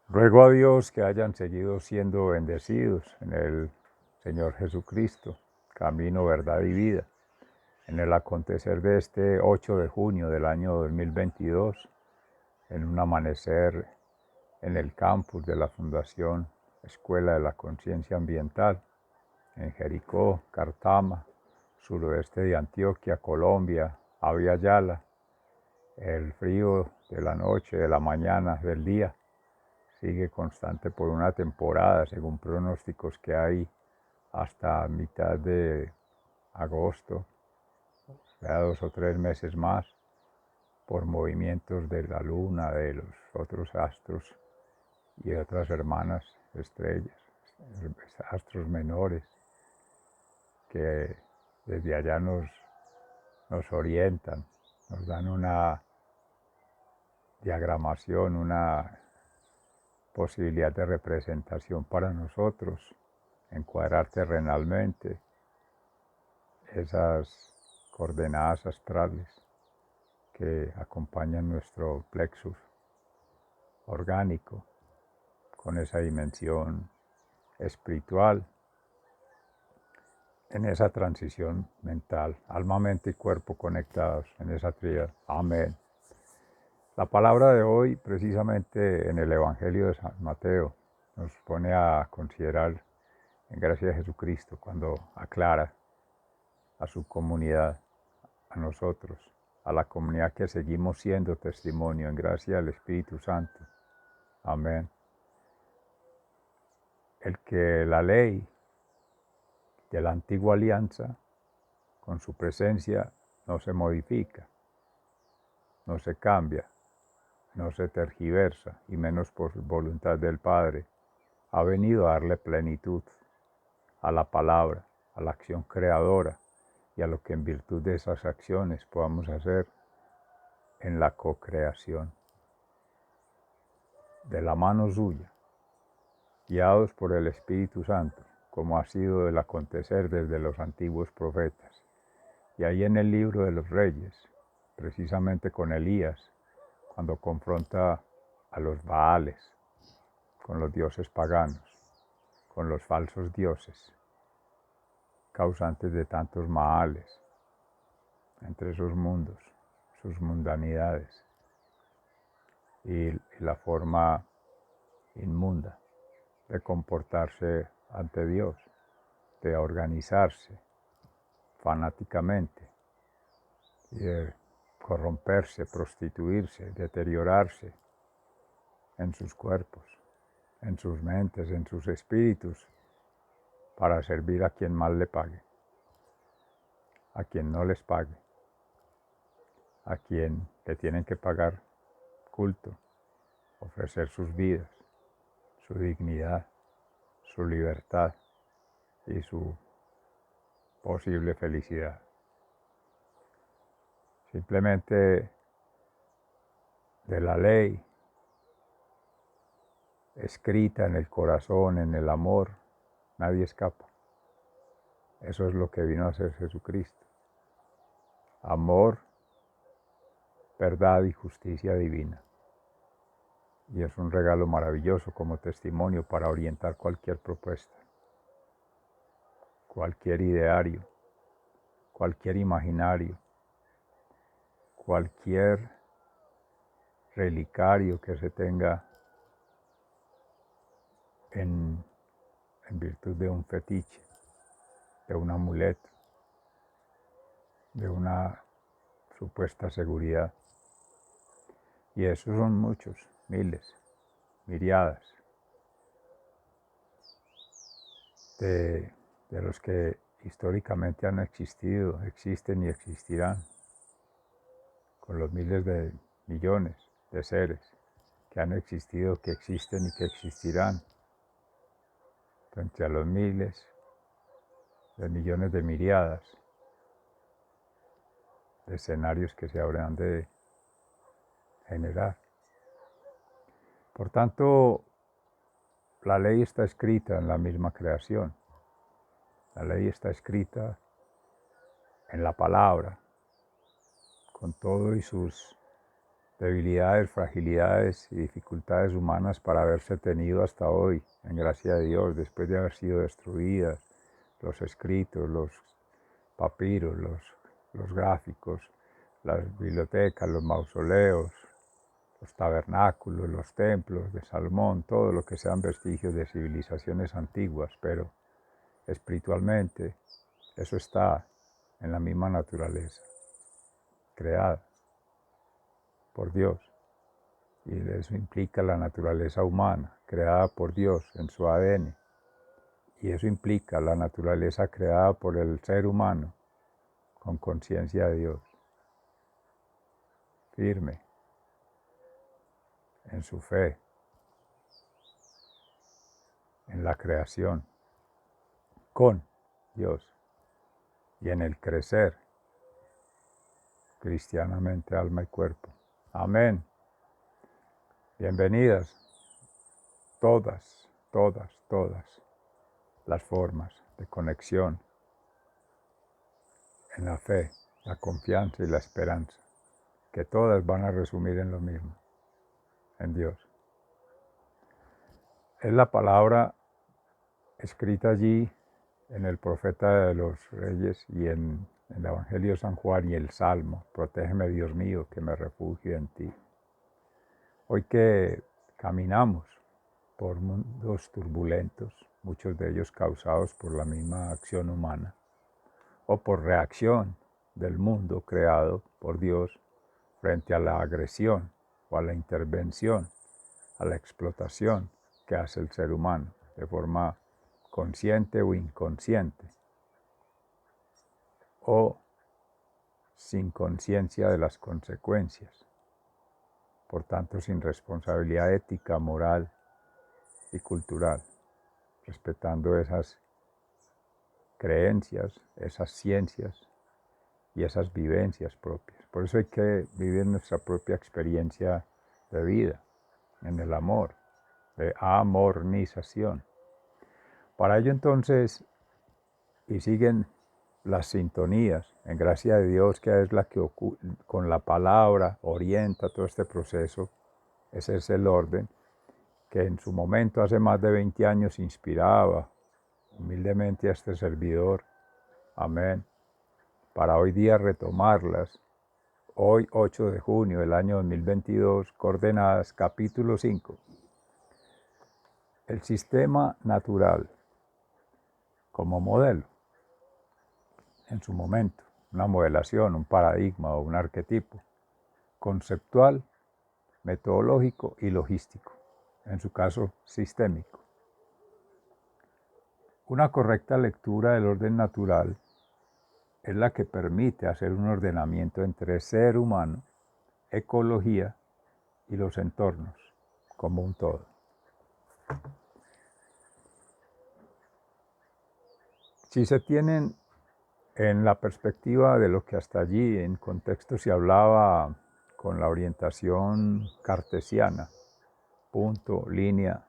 Ruego a Dios que hayan seguido siendo bendecidos en el Señor Jesucristo, camino, verdad y vida, en el acontecer de este 8 de junio del año 2022, en un amanecer en el campus de la Fundación Escuela de la Conciencia Ambiental, en Jericó, Cartama, suroeste de Antioquia, Colombia, Abya Yala, el frío de la noche, de la mañana, del día, sigue constante por una temporada, según pronósticos que hay, hasta mitad de agosto, ya 2 o 3 meses más, por movimientos de la luna, de los otros astros y otras hermanas estrellas, astros menores, que desde allá nos orientan, nos dan una diagramación, una posibilidad de representación para nosotros, encuadrar terrenalmente esas coordenadas astrales que acompañan nuestro plexus orgánico con esa dimensión espiritual, en esa transición mental, alma, mente y cuerpo conectados en esa tríada. Amén. La palabra de hoy, precisamente en el Evangelio de San Mateo, nos pone a considerar en gracia de Jesucristo cuando aclara a su comunidad, a nosotros, a la comunidad que seguimos siendo testimonio en gracia del Espíritu Santo. Amén. El que la ley de la antigua alianza, con su presencia, no se modifica, no se cambia, no se tergiversa, y menos por voluntad del Padre, ha venido a darle plenitud a la palabra, a la acción creadora y a lo que en virtud de esas acciones podamos hacer en la co-creación. De la mano suya, guiados por el Espíritu Santo, como ha sido el acontecer desde los antiguos profetas. Y ahí en el libro de los Reyes, precisamente con Elías, cuando confronta a los Baales, con los dioses paganos, con los falsos dioses, causantes de tantos males entre esos mundos, sus mundanidades y la forma inmunda de comportarse ante Dios, de organizarse fanáticamente y de corromperse, prostituirse, deteriorarse en sus cuerpos, en sus mentes, en sus espíritus, para servir a quien más le pague, a quien no les pague, a quien le tienen que pagar culto, ofrecer sus vidas, su dignidad, su libertad y su posible felicidad. Simplemente de la ley escrita en el corazón, en el amor, nadie escapa. Eso es lo que vino a hacer Jesucristo. Amor, verdad y justicia divina. Y es un regalo maravilloso como testimonio para orientar cualquier propuesta, cualquier ideario, cualquier imaginario, cualquier relicario que se tenga en virtud de un fetiche, de un amuleto, de una supuesta seguridad. Y esos son muchos, miles, miriadas, de los que históricamente han existido, existen y existirán, con los miles de millones de seres que han existido, que existen y que existirán, frente a los miles de millones de miriadas de escenarios que se habrán de generar. Por tanto, la ley está escrita en la misma creación. La ley está escrita en la palabra, con todo y sus debilidades, fragilidades y dificultades humanas para haberse tenido hasta hoy, en gracia de Dios, después de haber sido destruidas, los escritos, los papiros, los gráficos, las bibliotecas, los mausoleos, los tabernáculos, los templos de Salomón, todo lo que sean vestigios de civilizaciones antiguas, pero espiritualmente eso está en la misma naturaleza, creada por Dios. Y eso implica la naturaleza humana, creada por Dios en su ADN. Y eso implica la naturaleza creada por el ser humano, con conciencia de Dios, firme en su fe, en la creación, con Dios y en el crecer cristianamente alma y cuerpo. Amén. Bienvenidas todas, todas, todas las formas de conexión en la fe, la confianza y la esperanza, que todas van a resumir en lo mismo, en Dios. Es la palabra escrita allí en el profeta de los Reyes y en el Evangelio de San Juan y el Salmo, protégeme Dios mío, que me refugio en ti. Hoy que caminamos por mundos turbulentos, muchos de ellos causados por la misma acción humana o por reacción del mundo creado por Dios frente a la agresión o a la intervención, a la explotación que hace el ser humano de forma consciente o inconsciente, o sin conciencia de las consecuencias, por tanto sin responsabilidad ética, moral y cultural, respetando esas creencias, esas ciencias y esas vivencias propias. Por eso hay que vivir nuestra propia experiencia de vida, en el amor, de amornización. Para ello entonces, y siguen las sintonías, en gracia de Dios, que es la que con la palabra orienta todo este proceso, ese es el orden, que en su momento, hace más de 20 años, inspiraba humildemente a este servidor, amén, para hoy día retomarlas, hoy 8 de junio del año 2022, coordenadas, capítulo 5, el sistema natural como modelo, en su momento, una modelación, un paradigma o un arquetipo, conceptual, metodológico y logístico, en su caso sistémico. Una correcta lectura del orden natural es la que permite hacer un ordenamiento entre ser humano, ecología y los entornos como un todo. Si se tienen en la perspectiva de lo que hasta allí en contexto se hablaba con la orientación cartesiana, punto, línea,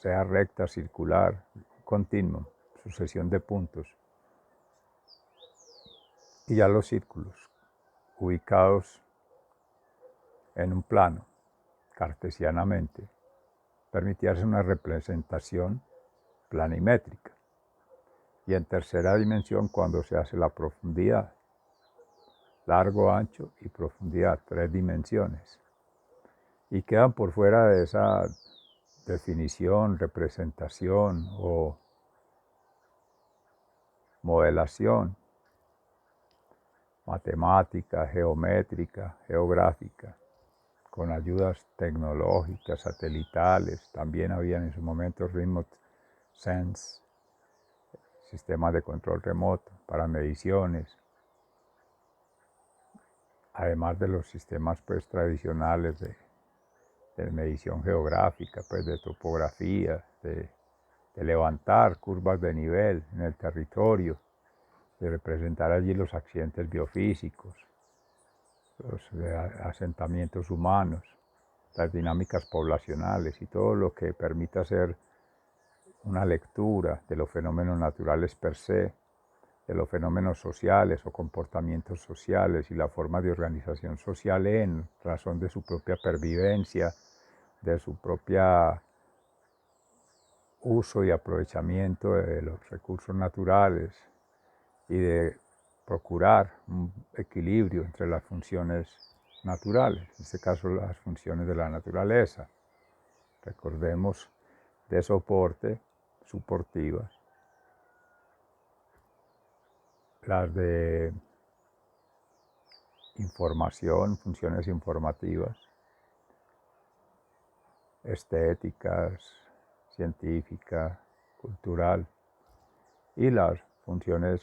sea recta, circular, continuo, sucesión de puntos, y ya los círculos, ubicados en un plano, cartesianamente, permitirse una representación planimétrica. Y en tercera dimensión cuando se hace la profundidad, largo, ancho y profundidad, 3 dimensiones. Y quedan por fuera de esa definición, representación o modelación matemática, geométrica, geográfica, con ayudas tecnológicas, satelitales. También habían en su momento remote sense, sistemas de control remoto para mediciones, además de los sistemas pues tradicionales de medición geográfica, pues de topografía, de levantar curvas de nivel en el territorio, de representar allí los accidentes biofísicos, los asentamientos humanos, las dinámicas poblacionales y todo lo que permita hacer una lectura de los fenómenos naturales per se, de los fenómenos sociales o comportamientos sociales y la forma de organización social en razón de su propia pervivencia, de su propia uso y aprovechamiento de los recursos naturales y de procurar un equilibrio entre las funciones naturales, en este caso las funciones de la naturaleza. Recordemos de soporte, suportivas, las de información, funciones informativas, estéticas, científica, cultural, y las funciones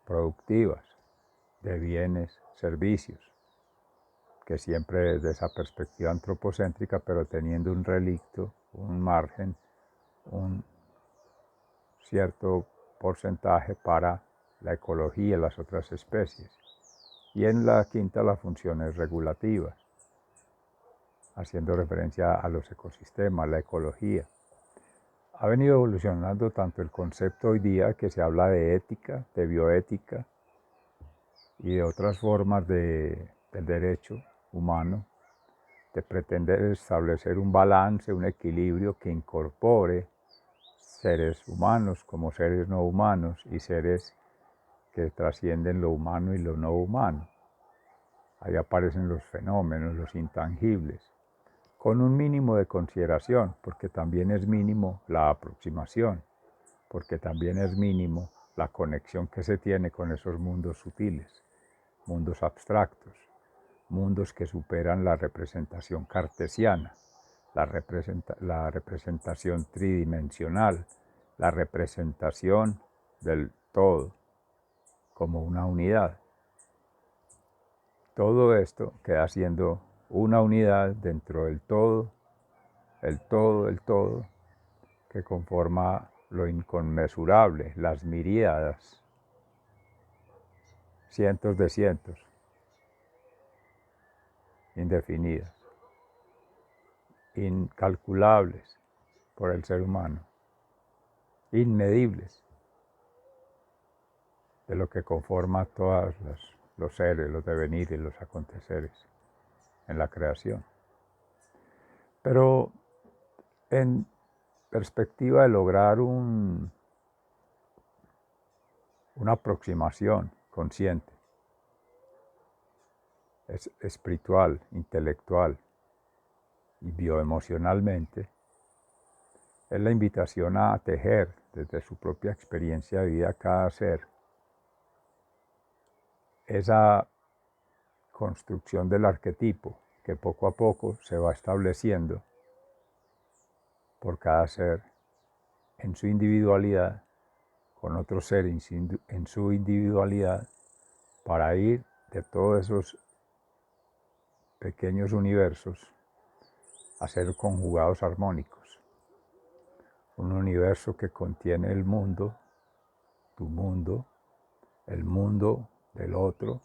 productivas de bienes, servicios, que siempre desde esa perspectiva antropocéntrica, pero teniendo un relicto, un margen, un cierto porcentaje para la ecología y las otras especies. Y en la quinta, las funciones regulativas, haciendo referencia a los ecosistemas, la ecología. Ha venido evolucionando tanto el concepto hoy día que se habla de ética, de bioética y de otras formas del derecho humano, de pretender establecer un balance, un equilibrio que incorpore seres humanos como seres no humanos y seres que trascienden lo humano y lo no humano. Ahí aparecen los fenómenos, los intangibles, con un mínimo de consideración, porque también es mínimo la aproximación, porque también es mínimo la conexión que se tiene con esos mundos sutiles, mundos abstractos, mundos que superan la representación cartesiana, la representación tridimensional, la representación del todo como una unidad. Todo esto queda siendo una unidad dentro del todo, el todo, que conforma lo inconmensurable, las miríadas, cientos de cientos, indefinidas, incalculables por el ser humano, inmedibles, de lo que conforma todos los seres, los devenires, los aconteceres en la creación. Pero en perspectiva de lograr una aproximación consciente, espiritual, intelectual y bioemocionalmente, es la invitación a tejer desde su propia experiencia de vida cada ser esa construcción del arquetipo que poco a poco se va estableciendo por cada ser en su individualidad, con otro ser en su individualidad, para ir de todos esos pequeños universos a ser conjugados armónicos. Un universo que contiene el mundo, tu mundo, el mundo del otro,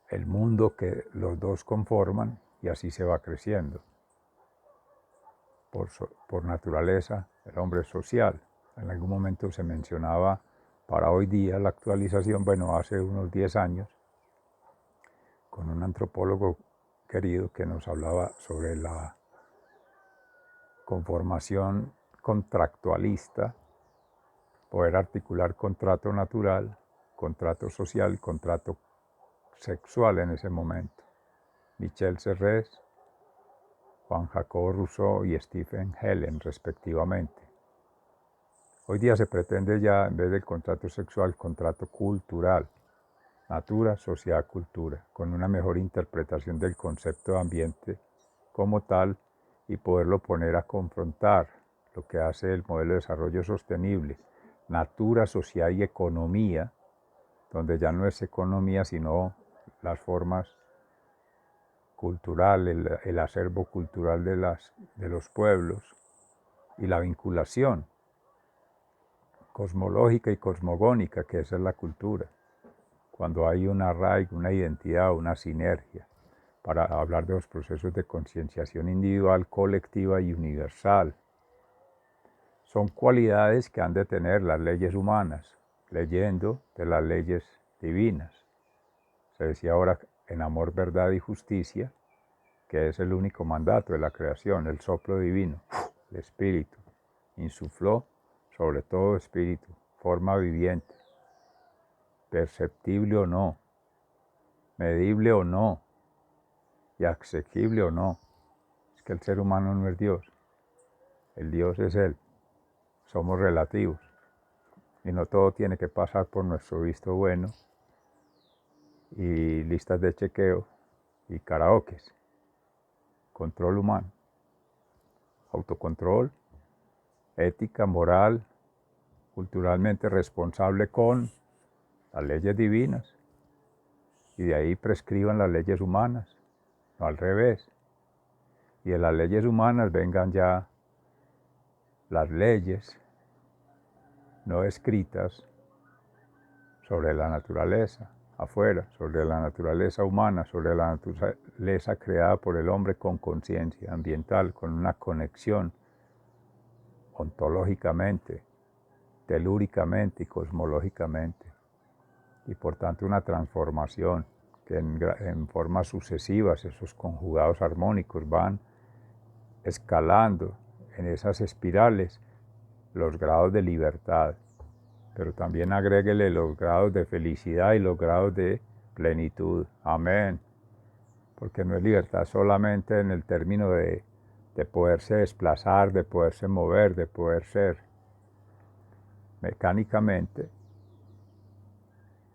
el mundo que los dos conforman, y así se va creciendo. Por naturaleza, el hombre es social. En algún momento se mencionaba para hoy día la actualización, bueno, hace unos 10 años, con un antropólogo querido que nos hablaba sobre la conformación contractualista, poder articular contrato natural, contrato social, contrato sexual en ese momento. Michel Serres, Juan Jacobo Rousseau y Stephen Helen, respectivamente. Hoy día se pretende ya, en vez del contrato sexual, contrato cultural, natura, sociedad, cultura, con una mejor interpretación del concepto de ambiente como tal y poderlo poner a confrontar lo que hace el modelo de desarrollo sostenible, natura, sociedad y economía, donde ya no es economía sino las formas cultural, el acervo cultural de los pueblos y la vinculación cosmológica y cosmogónica, que esa es la cultura, cuando hay un arraigo, una identidad, una sinergia, para hablar de los procesos de concienciación individual, colectiva y universal. Son cualidades que han de tener las leyes humanas, leyendo de las leyes divinas. Se decía ahora en amor, verdad y justicia, que es el único mandato de la creación, el soplo divino, el espíritu, insufló sobre todo espíritu, forma viviente, perceptible o no, medible o no, y asequible o no. Es que el ser humano no es Dios, el Dios es Él, somos relativos, y no todo tiene que pasar por nuestro visto bueno, y listas de chequeo, y karaokes, control humano, autocontrol, ética, moral, culturalmente responsable con las leyes divinas, y de ahí prescriban las leyes humanas, no al revés. Y de las leyes humanas vengan ya las leyes no escritas sobre la naturaleza afuera, sobre la naturaleza humana, sobre la naturaleza creada por el hombre con conciencia ambiental, con una conexión ontológicamente, telúricamente y cosmológicamente, y por tanto una transformación que en formas sucesivas esos conjugados armónicos van escalando en esas espirales los grados de libertad, pero también agréguele los grados de felicidad y los grados de plenitud. Amén. Porque no es libertad solamente en el término de poderse desplazar, de poderse mover, de poder ser mecánicamente.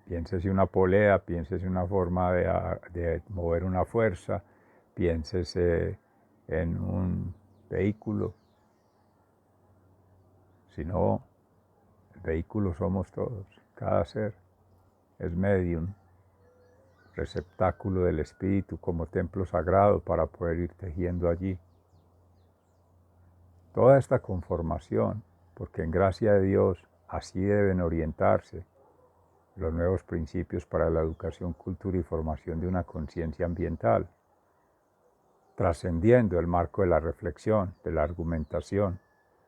Piénsese una polea, piénsese una forma de mover una fuerza, piénsese en un vehículo, sino el vehículo somos todos, cada ser es medium, receptáculo del espíritu como templo sagrado para poder ir tejiendo allí. Toda esta conformación, porque en gracia de Dios así deben orientarse los nuevos principios para la educación, cultura y formación de una conciencia ambiental, trascendiendo el marco de la reflexión, de la argumentación,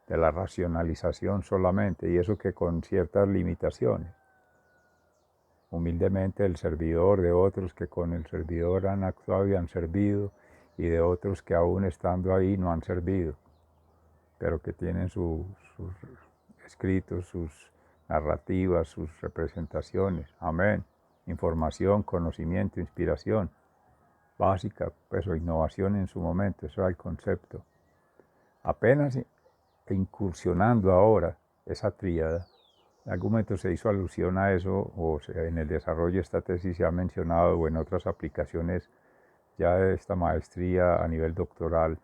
de la racionalización solamente, y eso que con ciertas limitaciones. Humildemente el servidor de otros que con el servidor han actuado y han servido, y de otros que aún estando ahí no han servido, pero que tienen sus escritos, sus narrativas, sus representaciones. Amén. Información, conocimiento, inspiración básica, pues, o innovación en su momento, eso era el concepto. Apenas incursionando ahora esa tríada, en algún momento se hizo alusión a eso, o sea, en el desarrollo de esta tesis se ha mencionado, o en otras aplicaciones ya de esta maestría a nivel doctoral,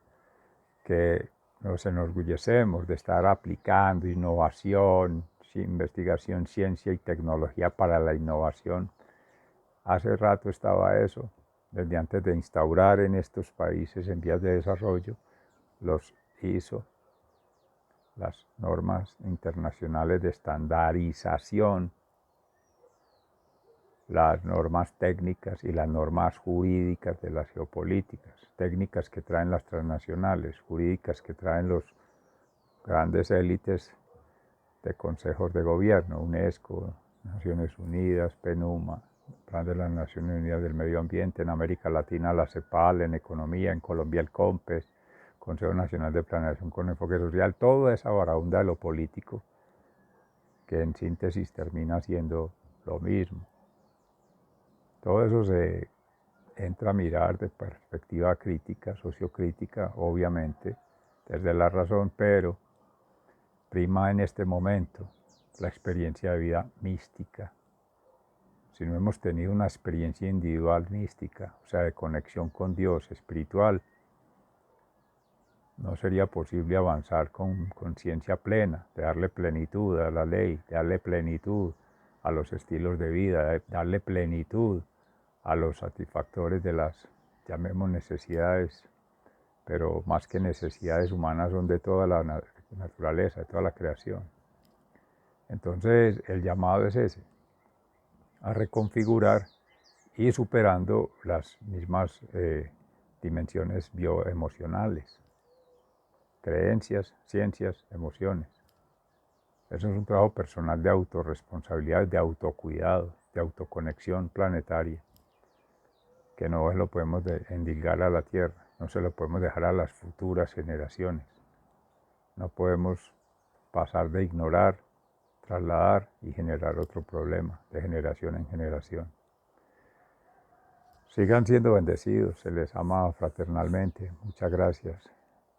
que nos enorgullecemos de estar aplicando innovación, investigación, ciencia y tecnología para la innovación. Hace rato estaba eso, desde antes de instaurar en estos países en vías de desarrollo los ISO, las normas internacionales de estandarización, las normas técnicas y las normas jurídicas de las geopolíticas, técnicas que traen las transnacionales, jurídicas que traen los grandes élites de consejos de gobierno, UNESCO, Naciones Unidas, PNUMA, Plan de las Naciones Unidas del Medio Ambiente, en América Latina la CEPAL, en economía, en Colombia el COMPES, Consejo Nacional de Planeación con Enfoque Social, toda esa baraunda de lo político que en síntesis termina siendo lo mismo. Todo eso se entra a mirar de perspectiva crítica, sociocrítica, obviamente, desde la razón, pero prima en este momento la experiencia de vida mística. Si no hemos tenido una experiencia individual mística, o sea, de conexión con Dios espiritual, no sería posible avanzar con conciencia plena, de darle plenitud a la ley, de darle plenitud a los estilos de vida, de darle plenitud a los satisfactores de las, llamemos, necesidades, pero más que necesidades humanas son de toda la naturaleza, de toda la creación. Entonces el llamado es ese, a reconfigurar y superando las mismas dimensiones bioemocionales, creencias, ciencias, emociones. Eso es un trabajo personal de autorresponsabilidad, de autocuidado, de autoconexión planetaria, que no se lo podemos endilgar a la Tierra, no se lo podemos dejar a las futuras generaciones. No podemos pasar de ignorar, trasladar y generar otro problema de generación en generación. Sigan siendo bendecidos, se les ama fraternalmente. Muchas gracias.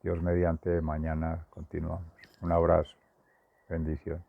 Dios mediante, mañana continuamos. Un abrazo. Bendición.